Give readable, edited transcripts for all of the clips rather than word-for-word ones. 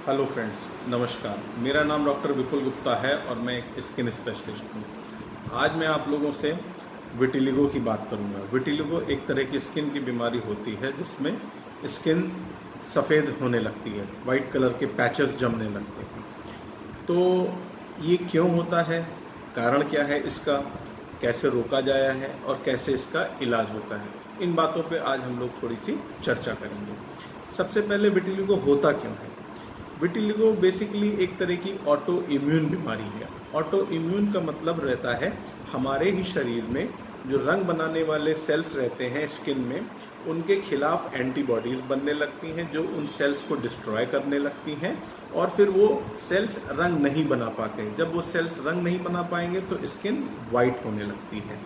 Hello friends, नमस्कार। मेरा नाम डॉक्टर विपुल गुप्ता है और मैं एक स्किन स्पेशलिस्ट हूँ। आज मैं आप लोगों से विटिलिगो की बात करूँगा। विटिलिगो एक तरह की स्किन की बीमारी होती है जिसमें स्किन सफ़ेद होने लगती है, वाइट कलर के पैचेस जमने लगते हैं। तो ये क्यों होता है, कारण क्या है इसका, कैसे रोका जाया है और कैसे इसका इलाज होता है, इन बातों पे आज हम लोग थोड़ी सी चर्चा करेंगे। सबसे पहले विटिलिगो होता क्यों है। विटिलिगो बेसिकली एक तरह की ऑटो इम्यून बीमारी है। ऑटो इम्यून का मतलब रहता है हमारे ही शरीर में जो रंग बनाने वाले सेल्स रहते हैं स्किन में, उनके खिलाफ एंटीबॉडीज़ बनने लगती हैं जो उन सेल्स को डिस्ट्रॉय करने लगती हैं और फिर वो सेल्स रंग नहीं बना पाते हैं। जब वो सेल्स रंग नहीं बना पाएंगे तो स्किन वाइट होने लगती है।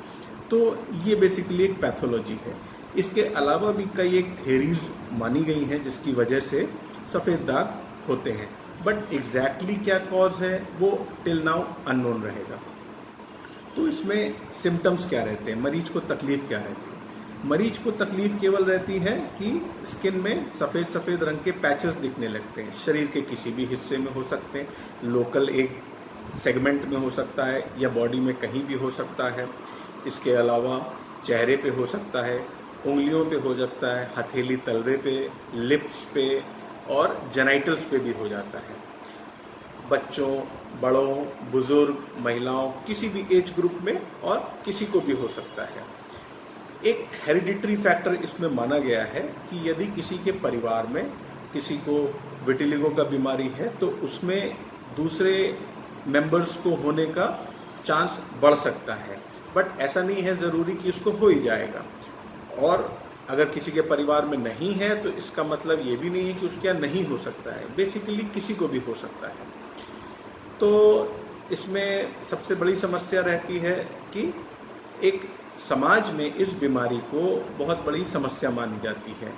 तो ये बेसिकली एक पैथोलॉजी है। इसके अलावा भी कई एक थेरीज मानी गई हैं जिसकी वजह से सफ़ेद दाग होते हैं, बट एग्जैक्टली क्या कॉज है वो टिल नाउ अननोन रहेगा। तो इसमें सिम्टम्स क्या रहते हैं, मरीज को तकलीफ क्या रहती है। मरीज को तकलीफ केवल रहती है कि स्किन में सफ़ेद सफ़ेद रंग के पैचेस दिखने लगते हैं। शरीर के किसी भी हिस्से में हो सकते हैं, लोकल एक सेगमेंट में हो सकता है या बॉडी में कहीं भी हो सकता है। इसके अलावा चेहरे पे हो सकता है, उंगलियों पे हो सकता है, हथेली तलवे पे, लिप्स पे और जेनाइटल्स पे भी हो जाता है। बच्चों, बड़ों, बुजुर्ग, महिलाओं, किसी भी एज ग्रुप में और किसी को भी हो सकता है। एक हेरिडिटरी फैक्टर इसमें माना गया है कि यदि किसी के परिवार में किसी को विटिलिगो का बीमारी है तो उसमें दूसरे मेंबर्स को होने का चांस बढ़ सकता है, बट ऐसा नहीं है ज़रूरी कि उसको हो ही जाएगा। और अगर किसी के परिवार में नहीं है तो इसका मतलब ये भी नहीं है कि उसके यहाँ नहीं हो सकता है, बेसिकली किसी को भी हो सकता है। तो इसमें सबसे बड़ी समस्या रहती है कि एक समाज में इस बीमारी को बहुत बड़ी समस्या मानी जाती है।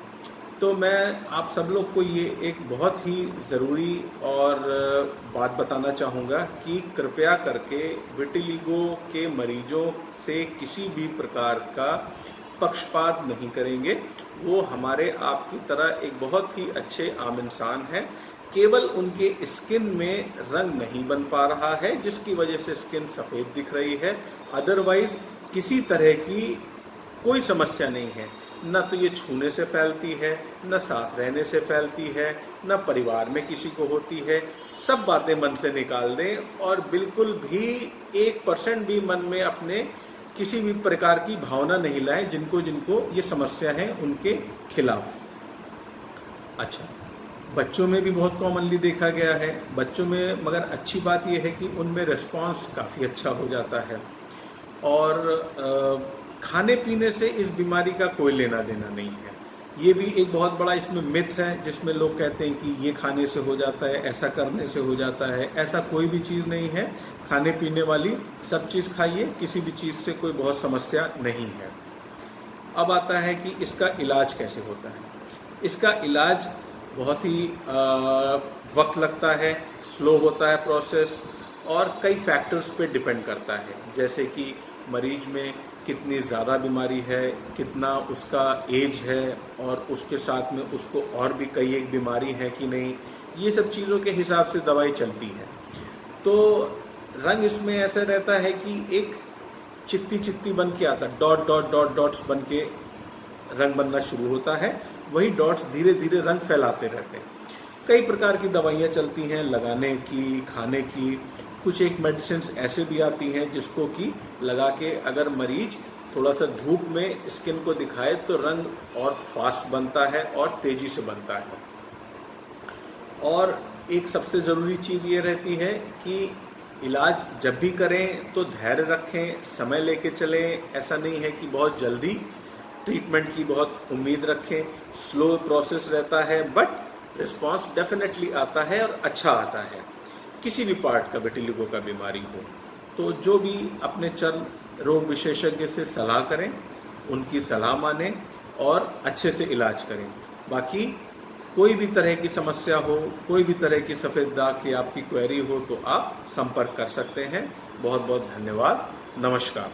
तो मैं आप सब लोग को ये एक बहुत ही ज़रूरी और बात बताना चाहूँगा कि कृपया करके विटिलिगो के मरीजों से किसी भी प्रकार का पक्षपात नहीं करेंगे। वो हमारे आपकी तरह एक बहुत ही अच्छे आम इंसान हैं। केवल उनके स्किन में रंग नहीं बन पा रहा है जिसकी वजह से स्किन सफ़ेद दिख रही है, अदरवाइज किसी तरह की कोई समस्या नहीं है। न तो ये छूने से फैलती है, न साथ रहने से फैलती है, न परिवार में किसी को होती है। सब बातें मन से निकाल दें और बिल्कुल भी 1% भी मन में अपने किसी भी प्रकार की भावना नहीं लाएं जिनको जिनको ये समस्या है उनके खिलाफ। अच्छा, बच्चों में भी बहुत कॉमनली देखा गया है। बच्चों में मगर अच्छी बात यह है कि उनमें रिस्पांस काफ़ी अच्छा हो जाता है और खाने पीने से इस बीमारी का कोई लेना देना नहीं है। ये भी एक बहुत बड़ा इसमें मिथ है जिसमें लोग कहते हैं कि ये खाने से हो जाता है, ऐसा करने से हो जाता है। ऐसा कोई भी चीज़ नहीं है। खाने पीने वाली सब चीज़ खाइए, किसी भी चीज़ से कोई बहुत समस्या नहीं है। अब आता है कि इसका इलाज कैसे होता है। इसका इलाज बहुत ही वक्त लगता है, स्लो होता है प्रोसेस और कई फैक्टर्स पे डिपेंड करता है, जैसे कि मरीज में कितनी ज़्यादा बीमारी है, कितना उसका एज है और उसके साथ में उसको और भी कई एक बीमारी है कि नहीं, ये सब चीज़ों के हिसाब से दवाई चलती है। तो रंग इसमें ऐसा रहता है कि एक चित्ती चित्ती बन के आता, डॉट डॉट डॉट डॉट्स बन के रंग बनना शुरू होता है। वही डॉट्स धीरे धीरे रंग फैलाते रहते हैं। कई प्रकार की दवाइयाँ चलती हैं, लगाने की, खाने की। कुछ एक मेडिसिन ऐसे भी आती हैं जिसको कि लगा के अगर मरीज थोड़ा सा धूप में स्किन को दिखाए तो रंग और फास्ट बनता है और तेजी से बनता है। और एक सबसे ज़रूरी चीज़ ये रहती है कि इलाज जब भी करें तो धैर्य रखें, समय लेके चलें। ऐसा नहीं है कि बहुत जल्दी ट्रीटमेंट की बहुत उम्मीद रखें। स्लो प्रोसेस रहता है बट रिस्पांस डेफिनेटली आता है और अच्छा आता है। किसी भी पार्ट का विटिलिगो का बीमारी हो तो जो भी अपने चर्म रोग विशेषज्ञ से सलाह करें, उनकी सलाह मानें और अच्छे से इलाज करें। बाकी कोई भी तरह की समस्या हो, कोई भी तरह की सफ़ेद दाग की आपकी क्वेरी हो तो आप संपर्क कर सकते हैं। बहुत बहुत धन्यवाद। नमस्कार।